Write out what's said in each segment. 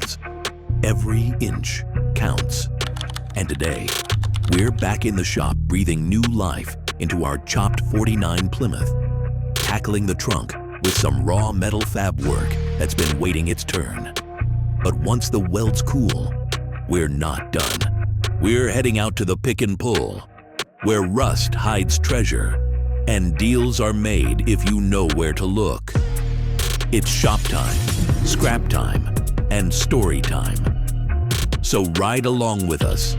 counts. Every inch counts. And today, we're back in the shop breathing new life into our chopped 49 Plymouth, tackling the trunk with some raw metal fab work that's been waiting its turn. But once the welds cool, we're not done. We're heading out to the pick and pull, where rust hides treasure and deals are made if you know where to look. It's shop time, scrap time, and story time. So ride along with us.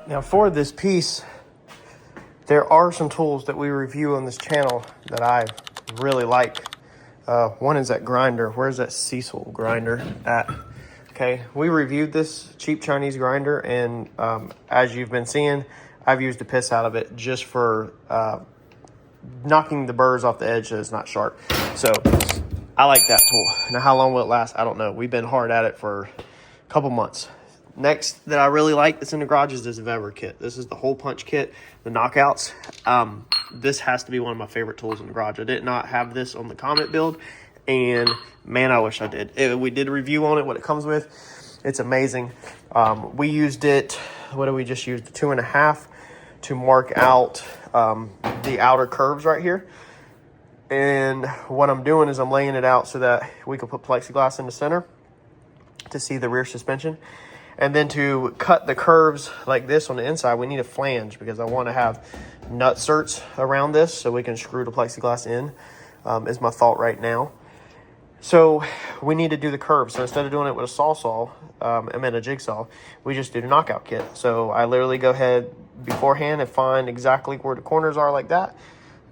Now for this piece, there are some tools that we review on this channel that I really like. One is that grinder. Where's that Cecil grinder at? Okay, we reviewed this cheap Chinese grinder, and as you've been seeing, I've used the piss out of it just for knocking the burrs off the edge so it's not sharp. So I like that tool. Now how long will it last? I don't know. We've been hard at it for a couple months. Next that I really like that's in the garage is this Weber kit. This is the hole punch kit, the knockouts. This has to be one of my favorite tools in the garage. I did not have this on the Comet build, and man, I wish I did. We did a review on it, what it comes with. It's amazing. We used it, what did we just use? The 2.5 to mark out the outer curves right here. And what I'm doing is I'm laying it out so that we can put plexiglass in the center to see the rear suspension. And then to cut the curves like this on the inside, we need a flange because I want to have nut certs around this so we can screw the plexiglass in, is my thought right now. So we need to do the curves. So instead of doing it with a saw, a jigsaw, we just do the knockout kit. So I literally go ahead beforehand and find exactly where the corners are like that,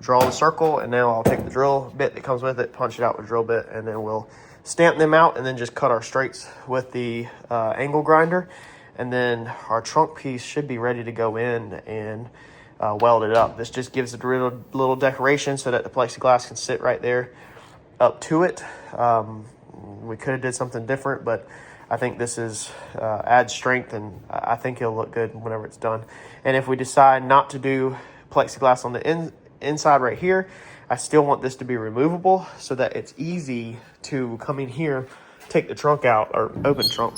draw the circle, and now I'll take the drill bit that comes with it, punch it out with a drill bit, and then we'll stamp them out and then just cut our straights with the angle grinder. And then our trunk piece should be ready to go in and weld it up. This just gives it a little decoration so that the plexiglass can sit right there up to it. We could have did something different, but I think this is adds strength, and I think it'll look good whenever it's done. And if we decide not to do plexiglass on the inside right here, I still want this to be removable so that it's easy to come in here, take the trunk out, or open trunk,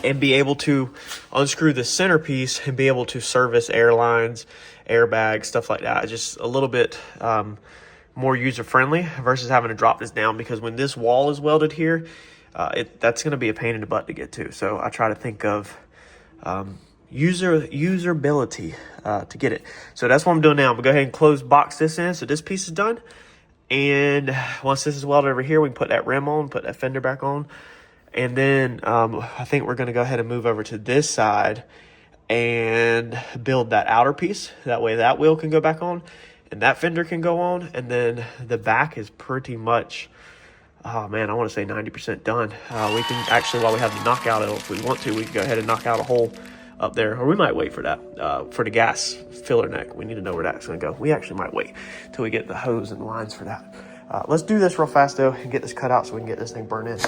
and be able to unscrew the centerpiece and be able to service airlines, airbags, stuff like that. Just a little bit more user-friendly versus having to drop this down, because when this wall is welded here, that's going to be a pain in the butt to get to. So I try to think of usability to get it. So that's what I'm doing now. I'm going to go ahead and box this in. So this piece is done. And once this is welded over here, we can put that rim on, put that fender back on. And then I think we're going to go ahead and move over to this side and build that outer piece. That way that wheel can go back on and that fender can go on. And then the back is pretty much, oh man, I want to say 90% done. We can actually, while we have the knockout, if we want to, we can go ahead and knock out a hole up there. Or we might wait for that, for the gas filler neck. We need to know where that's going to go. We actually might wait till we get the hose and lines for that. Let's do this real fast though and get this cut out so we can get this thing burned in.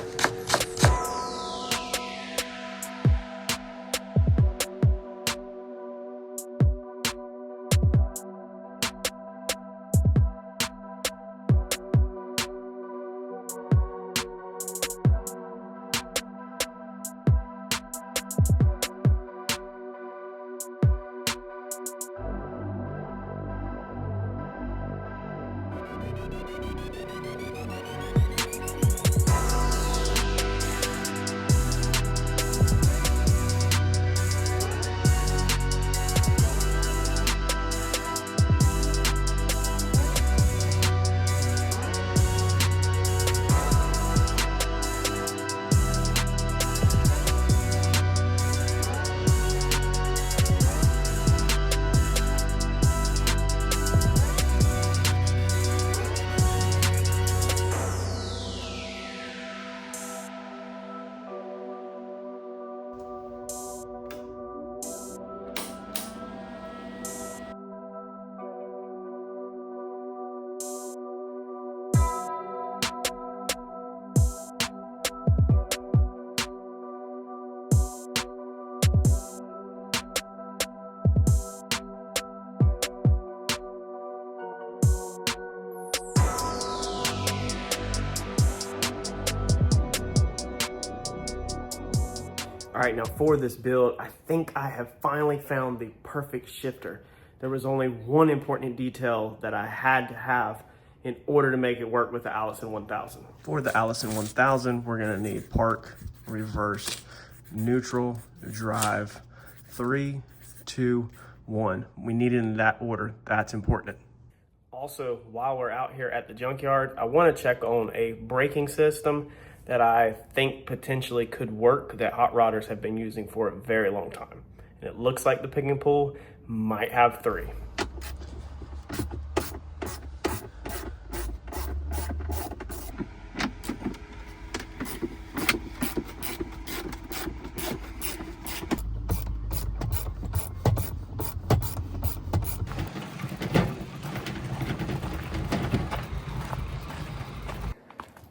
All right, now for this build, I think I have finally found the perfect shifter. There was only one important detail that I had to have in order to make it work with the Allison 1000. For the Allison 1000, we're gonna need park, reverse, neutral, drive, 3, 2, 1. We need it in that order, that's important. Also, while we're out here at the junkyard, I wanna check on a braking system that I think potentially could work, that hot rodders have been using for a very long time. And it looks like the pick and pull might have 3.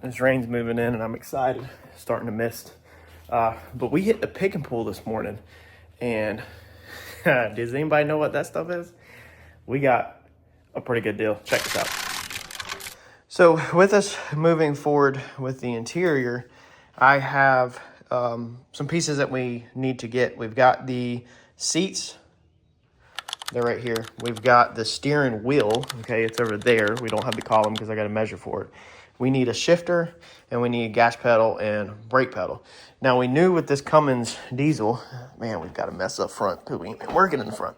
This rain's moving in and I'm excited, starting to mist. But we hit the pick and pull this morning, and does anybody know what that stuff is? We got a pretty good deal. Check this out. So with us moving forward with the interior, I have some pieces that we need to get. We've got the seats. They're right here. We've got the steering wheel. Okay, it's over there. We don't have the column because I got to measure for it. We need a shifter, and we need a gas pedal and brake pedal. Now, we knew with this Cummins diesel, man, we've got a mess up front because we ain't been working in the front,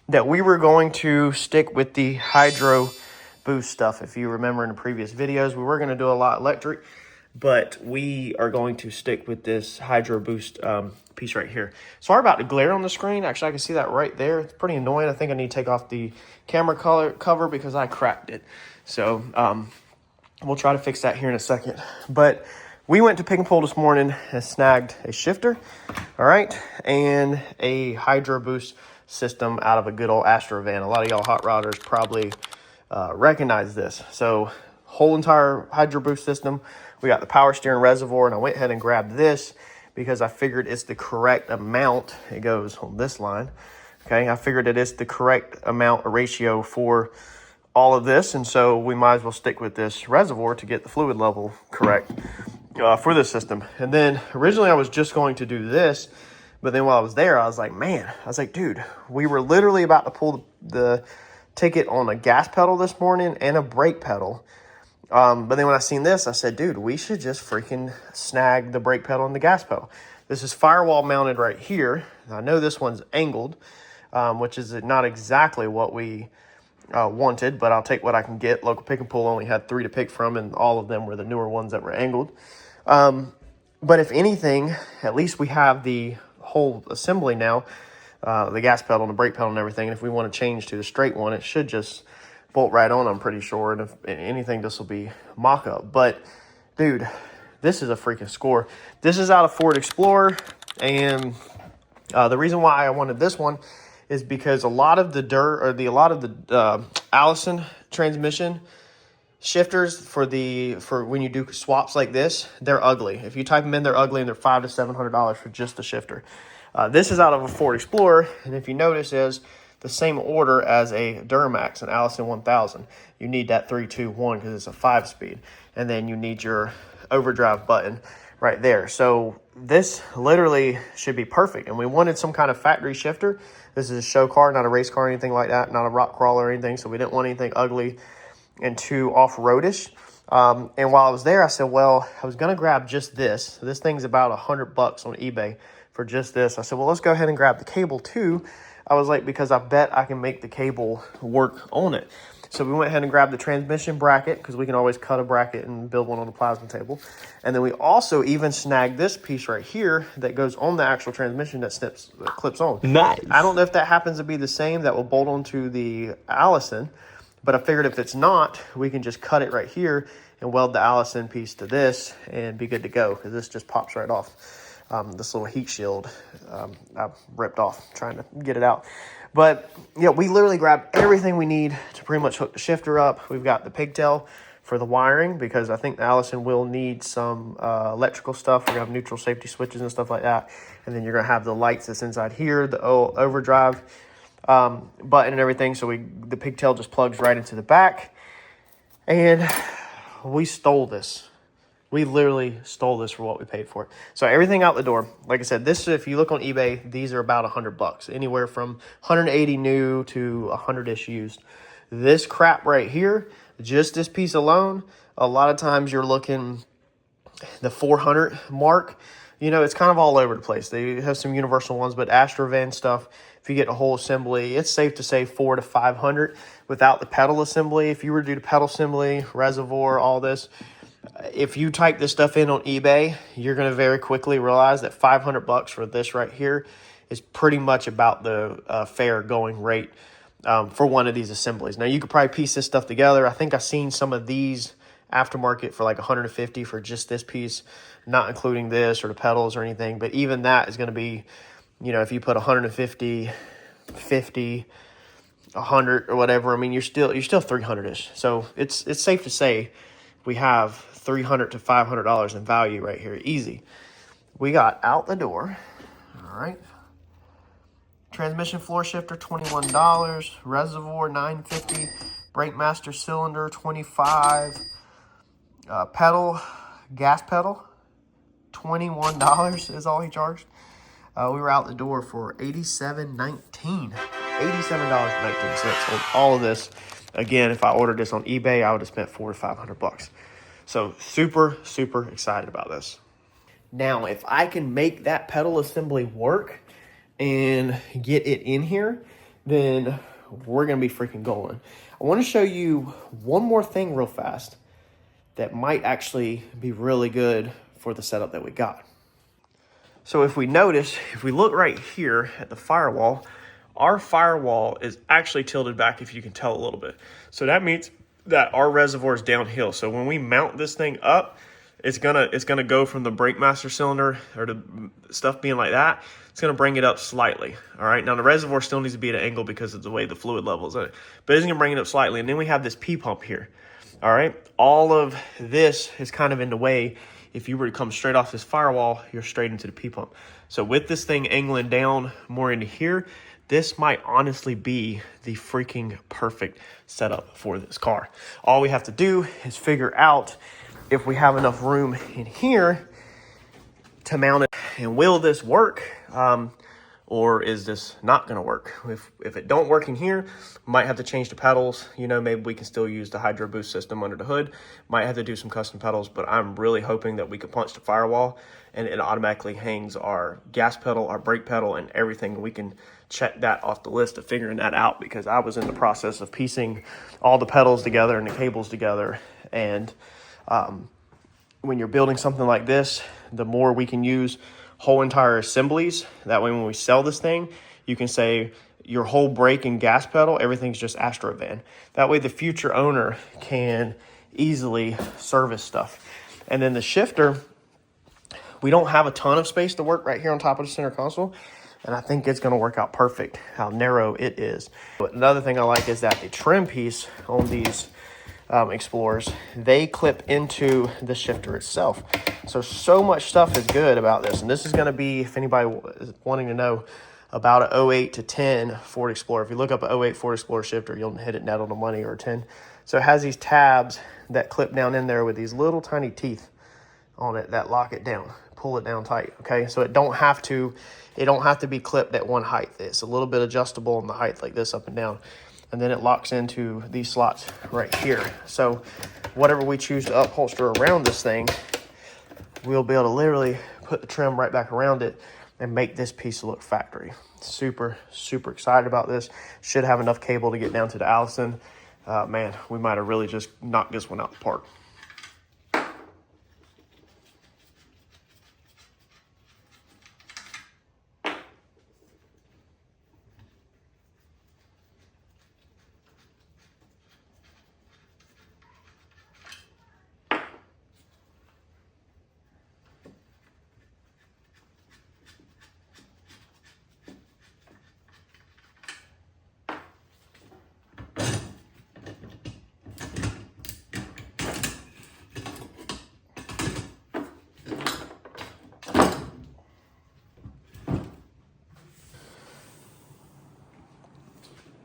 that we were going to stick with the hydro boost stuff. If you remember in the previous videos, we were going to do a lot electric, but we are going to stick with this hydro boost piece right here. Sorry about the glare on the screen. Actually, I can see that right there. It's pretty annoying. I think I need to take off the camera cover because I cracked it. So, we'll try to fix that here in a second. But we went to pick and pull this morning and snagged a shifter, all right, and a hydro boost system out of a good old Astro van. A lot of y'all hot rodders probably recognize this. So whole entire hydro boost system. We got the power steering reservoir, and I went ahead and grabbed this because I figured it's the correct amount. It goes on this line, okay? I figured it is the correct amount or ratio for all of this, and so we might as well stick with this reservoir to get the fluid level correct for this system. And then originally I was just going to do this, but then while I was there, I was like, dude, we were literally about to pull the take it on a gas pedal this morning and a brake pedal. But then when I seen this, I said, dude, we should just freaking snag the brake pedal and the gas pedal. This is firewall mounted right here. I know this one's angled, which is not exactly what we wanted, but I'll take what I can get. Local Pick and Pull only had 3 to pick from, and all of them were the newer ones that were angled. But if anything, at least we have the whole assembly now, the gas pedal and the brake pedal and everything. And if we want to change to the straight one, it should just bolt right on, I'm pretty sure. And if anything, this will be mock-up. But, dude, this is a freaking score. This is out of Ford Explorer. And the reason why I wanted this one is because a lot of the Allison transmission shifters for when you do swaps like this, they're ugly. If you type them in, they're ugly, and they're $500 to $700 for just the shifter. This is out of a Ford Explorer, and if you notice, is the same order as a Duramax, an Allison 1000. You need that 3-2-1 because it's a 5-speed, and then you need your overdrive button right there. So this literally should be perfect, and we wanted some kind of factory shifter. This is a show car, not a race car or anything like that, not a rock crawler or anything, so we didn't want anything ugly and too off-roadish. And while I was there, I said, well, I was going to grab just this. This thing's about $100 on eBay for just this. I said, well, let's go ahead and grab the cable too. I was like, because I bet I can make the cable work on it. So we went ahead and grabbed the transmission bracket, because we can always cut a bracket and build one on the plasma table. And then we also even snagged this piece right here that goes on the actual transmission that clips on. Nice. I don't know if that happens to be the same that will bolt onto the Allison, but I figured if it's not, we can just cut it right here and weld the Allison piece to this and be good to go, because this just pops right off. This little heat shield I ripped off trying to get it out. But yeah, we literally grabbed everything we need to pretty much hook the shifter up. We've got the pigtail for the wiring, because I think the Allison will need some electrical stuff. We're going to have neutral safety switches and stuff like that. And then you're going to have the lights that's inside here, the overdrive button and everything. So the pigtail just plugs right into the back. And we stole this. We literally stole this for what we paid for it. So everything out the door. Like I said, this, if you look on eBay, these are about $100. Anywhere from 180 new to 100-ish used. This crap right here, just this piece alone, a lot of times you're looking the 400 mark. You know, it's kind of all over the place. They have some universal ones, but Astrovan stuff, if you get a whole assembly, it's safe to say 400 to 500 without the pedal assembly. If you were to do the pedal assembly, reservoir, all this, if you type this stuff in on eBay, you're going to very quickly realize that $500 for this right here is pretty much about the fair going rate for one of these assemblies. Now, you could probably piece this stuff together. I think I've seen some of these aftermarket for like $150 for just this piece, not including this or the pedals or anything. But even that is going to be, you know, if you put 150, 50, 100 or whatever, I mean, you're still 300-ish. So it's safe to say we have $300 to $500 in value right here. Easy. We got out the door. All right. Transmission floor shifter, $21. Reservoir, $9.50. Brake master cylinder, $25. Pedal, gas pedal, $21 is all he charged. We were out the door for $87.19. $87.19 on all of this. Again, if I ordered this on eBay, I would have spent $400 to $500. So super, super excited about this. Now, if I can make that pedal assembly work and get it in here, then we're going to be freaking golden. I want to show you one more thing real fast that might actually be really good for the setup that we got. So if we notice, if we look right here at the firewall, our firewall is actually tilted back, if you can tell a little bit. So that means that our reservoir is downhill. So when we mount this thing up, it's gonna go from the brake master cylinder or the stuff being like that. It's gonna bring it up slightly. All right. Now the reservoir still needs to be at an angle because of the way the fluid levels in it, but it's gonna bring it up slightly. And then we have this P pump here. All right. All of this is kind of in the way. If you were to come straight off this firewall, you're straight into the P pump. So with this thing angling down more into here, this might honestly be the freaking perfect setup for this car. All we have to do is figure out if we have enough room in here to mount it. And will this work? or is this not going to work? If it don't work in here, might have to change the pedals. You know, maybe we can still use the Hydro Boost system under the hood. Might have to do some custom pedals, but I'm really hoping that we can punch the firewall and it automatically hangs our gas pedal, our brake pedal, and everything. We can check that off the list of figuring that out, because I was in the process of piecing all the pedals together and the cables together. And when you're building something like this, the more we can use whole entire assemblies, that way when we sell this thing, you can say your whole brake and gas pedal, everything's just Astrovan. That way the future owner can easily service stuff. And then the shifter, we don't have a ton of space to work right here on top of the center console, and I think it's going to work out perfect how narrow it is. But another thing I like is that the trim piece on these Explorers, they clip into the shifter itself. So much stuff is good about this. And this is going to be, if anybody is wanting to know about an 08 to 10 Ford Explorer, if you look up an 08 Ford Explorer shifter, you'll hit it net on the money, or a 10. So it has these tabs that clip down in there with these little tiny teeth on it that lock it down, pull it down tight. Okay, so it don't have to be clipped at one height. It's a little bit adjustable in the height, like this, up and down. And then it locks into these slots right here. So whatever we choose to upholster around this thing, we'll be able to literally put the trim right back around it and make this piece look factory. Super, super excited about this. Should have enough cable to get down to the Allison. Man, we might have really just knocked this one out the park.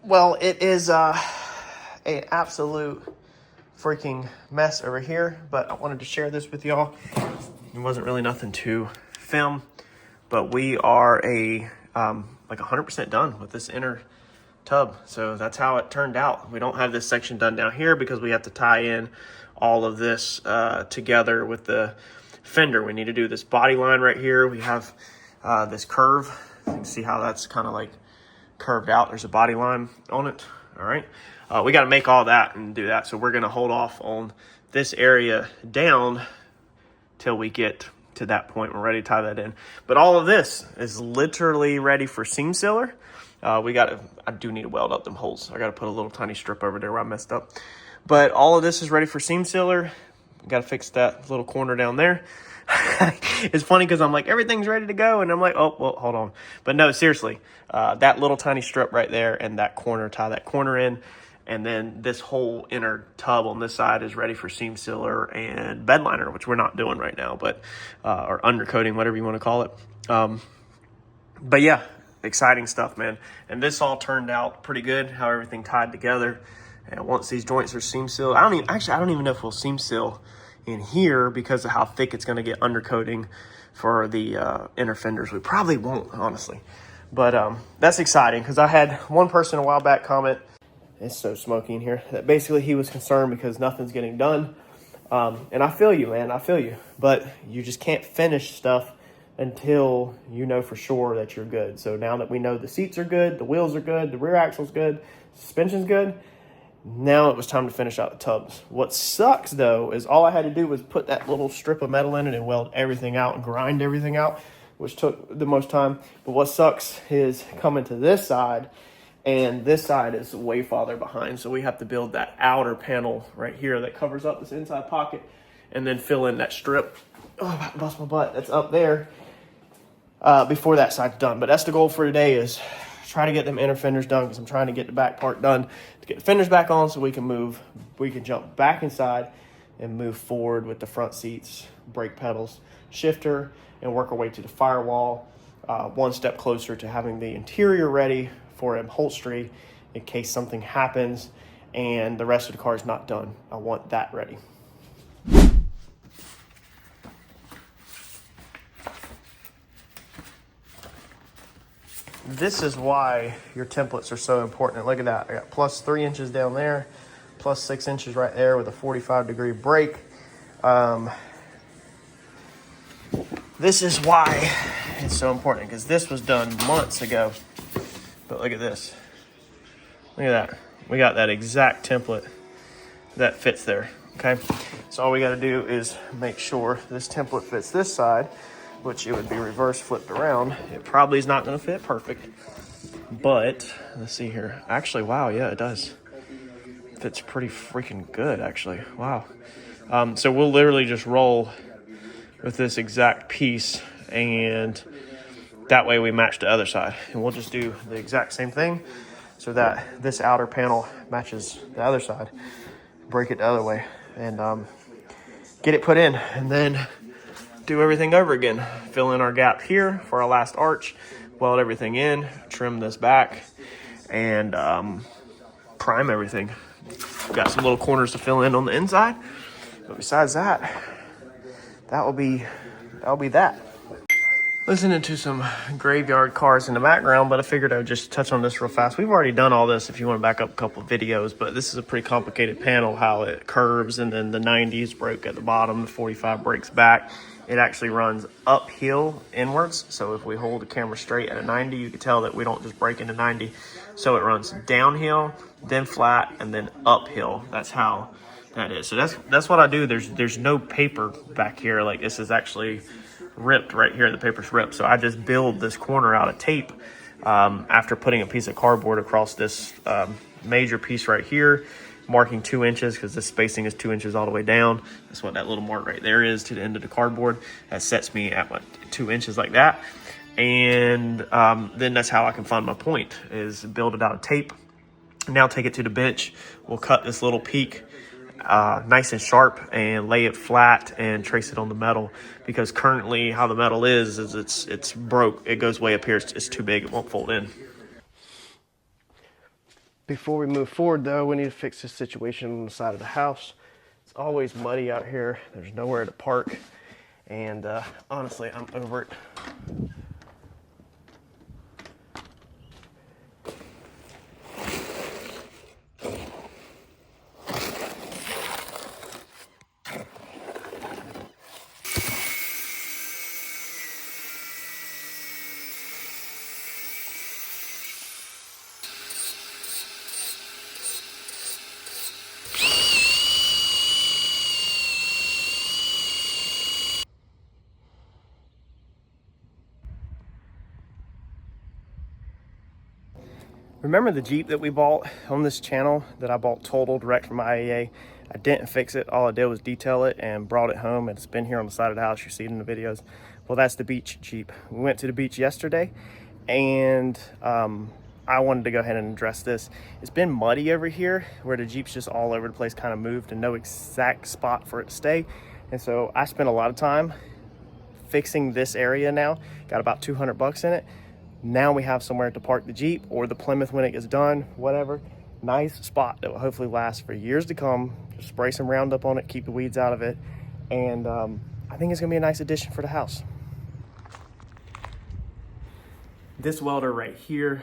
Well, it is an absolute freaking mess over here, but I wanted to share this with y'all. It wasn't really nothing to film, but we are like 100% done with this inner tub. So that's how it turned out. We don't have this section done down here because we have to tie in all of this together with the fender. We need to do this body line right here. We have this curve. You can see how that's kind of like curved out. There's a body line on it. All right, we got to make all that and do that, so we're going to hold off on this area down till we get to that point. We're ready to tie that in, but all of this is literally ready for seam sealer. I do need to weld up them holes. I got to put a little tiny strip over there where I messed up, but all of this is ready for seam sealer. Got to fix that little corner down there. It's funny because I'm like, everything's ready to go, and I'm like, oh, well, hold on. But no, seriously, that little tiny strip right there and that corner, tie that corner in, and then this whole inner tub on this side is ready for seam sealer and bed liner, which we're not doing right now, but or undercoating, whatever you want to call it. But yeah, exciting stuff, man. And this all turned out pretty good, how everything tied together. And once these joints are seam sealed, I don't even know if we'll seam seal in here because of how thick it's going to get undercoating for the inner fenders. We probably won't, honestly, but that's exciting because I had one person a while back comment, it's so smoky in here, that basically he was concerned because nothing's getting done. And I feel you, man, I feel you, but you just can't finish stuff until you know for sure that you're good. So now that we know the seats are good, the wheels are good, the rear axle's good, suspension's good, now it was time to finish out the tubs. What sucks, though, is all I had to do was put that little strip of metal in it and weld everything out and grind everything out, which took the most time. But what sucks is coming to this side, and this side is way farther behind. So we have to build that outer panel right here that covers up this inside pocket and then fill in that strip. Oh, I'm about to bust my butt. That's up there before that side's done. But that's the goal for today, is try to get them inner fenders done, because I'm trying to get the back part done to get the fenders back on so we can jump back inside and move forward with the front seats, brake pedals, shifter, and work our way to the firewall, one step closer to having the interior ready for upholstery in case something happens and the rest of the car is not done. I want that ready. this is why your templates are so important. Look at that. I got plus 3 inches down there, plus 6 inches right there with a 45-degree break. This is why it's so important, because this was done months ago. But look at this. Look at that. We got that exact template that fits there. Okay, so all we got to do is make sure this template fits this side, which it would be reverse flipped around. It probably is not going to fit perfect, but let's see here. Actually, wow, yeah, it does. Fits pretty freaking good, actually. Wow. So we'll literally just roll with this exact piece, and that way we match the other side. And we'll just do the exact same thing so that this outer panel matches the other side. Break it the other way and get it put in, and then do everything over again. Fill in our gap here for our last arch, weld everything in, trim this back, and prime everything. Got some little corners to fill in on the inside, but besides that, that'll be that. Listening to some graveyard cars in the background, but I figured I would just touch on this real fast. We've already done all this if you want to back up a couple of videos, but this is a pretty complicated panel, how it curves, and then the 90s broke at the bottom, the 45 breaks back. It actually runs uphill inwards, so if we hold the camera straight at a 90, you can tell that we don't just break into 90. So it runs downhill, then flat, and then uphill. That's how that is. So that's what I do. There's no paper back here. Like, this is actually ripped right here. The paper's ripped, so I just build this corner out of tape after putting a piece of cardboard across this major piece right here, marking 2 inches, because this spacing is 2 inches all the way down. That's what that little mark right there is to the end of the cardboard. That sets me at 2 inches like that, and then that's how I can find my point, is build it out of tape. Now take it to the bench. We'll cut this little peak nice and sharp and lay it flat and trace it on the metal, because currently how the metal is it's broke. It goes way up here. It's too big. It won't fold in. Before we move forward, though, we need to fix this situation on the side of the house. It's always muddy out here. There's nowhere to park, and honestly, I'm over it. Remember the Jeep that we bought on this channel that I bought totaled, wrecked from IAA? I didn't fix it. All I did was detail it and brought it home. It's been here on the side of the house. You see it in the videos. Well, that's the beach Jeep. We went to the beach yesterday, and I wanted to go ahead and address this. It's been muddy over here where the Jeep's just all over the place, kind of moved, and no exact spot for it to stay. And so I spent a lot of time fixing this area now. Got about 200 bucks in it. Now we have somewhere to park the Jeep, or the Plymouth when it gets done, whatever. Nice spot that will hopefully last for years to come. Just spray some Roundup on it, keep the weeds out of it. And I think it's gonna be a nice addition for the house. This welder right here,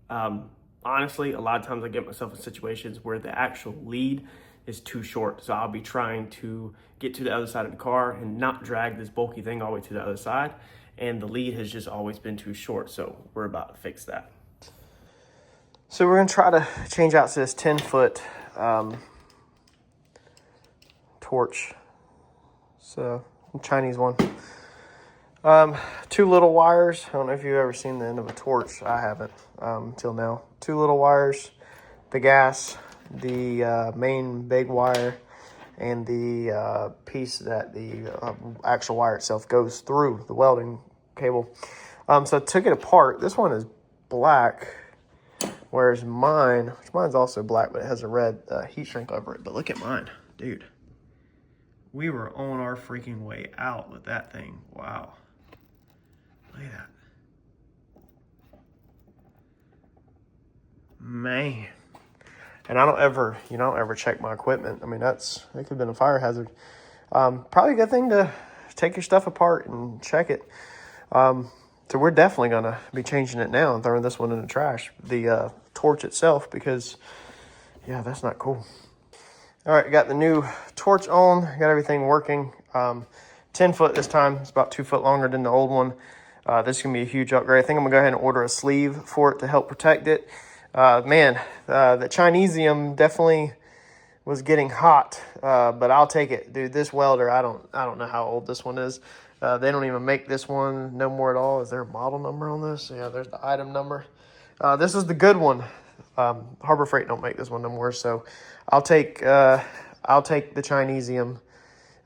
honestly, a lot of times I get myself in situations where the actual lead is too short. So I'll be trying to get to the other side of the car and not drag this bulky thing all the way to the other side. And the lead has just always been too short, so we're about to fix that. So we're gonna try to change out to this 10-foot torch. So, Chinese one. 2 little wires. I don't know if you've ever seen the end of a torch. I haven't until now. 2 little wires, the gas, the main big wire, and the piece that the actual wire itself goes through, the welding cable. So I took it apart. This one is black, whereas mine's also black, but it has a red heat shrink over it. But look at mine, dude. We were on our freaking way out with that thing. Wow. Look at that. Man. And I don't ever check my equipment. I mean, it could have been a fire hazard. Probably a good thing to take your stuff apart and check it. So we're definitely gonna be changing it now and throwing this one in the trash, the torch itself, because yeah, that's not cool. All right, got the new torch on, got everything working. 10 foot this time. It's about 2 foot longer than the old one. This is gonna be a huge upgrade. I think I'm gonna go ahead and order a sleeve for it to help protect it. Man, the Chinesium definitely was getting hot, but I'll take it, dude. This welder, I don't know how old this one is. They don't even make this one no more at all. Is there a model number on this? Yeah, there's the item number. This is the good one. Harbor Freight don't make this one no more, so I'll take the Chinesium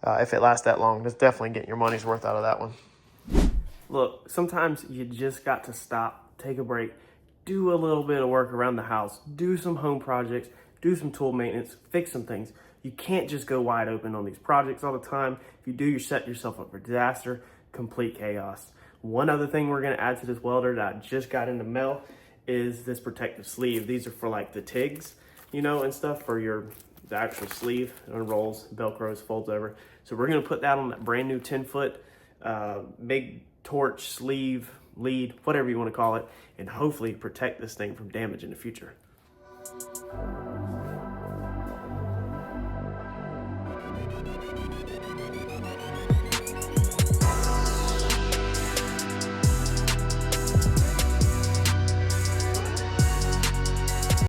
if it lasts that long. It's definitely getting your money's worth out of that one. Look, sometimes you just got to stop, take a break, do a little bit of work around the house, do some home projects, do some tool maintenance, fix some things. You can't just go wide open on these projects all the time. If you do, you set yourself up for disaster, complete chaos. One other thing we're gonna add to this welder that I just got in the mail is this protective sleeve. These are for like the TIGs, you know, and stuff for the actual sleeve. It unrolls, Velcros, folds over. So we're gonna put that on that brand new 10 foot big torch sleeve, lead, whatever you wanna call it, and hopefully protect this thing from damage in the future.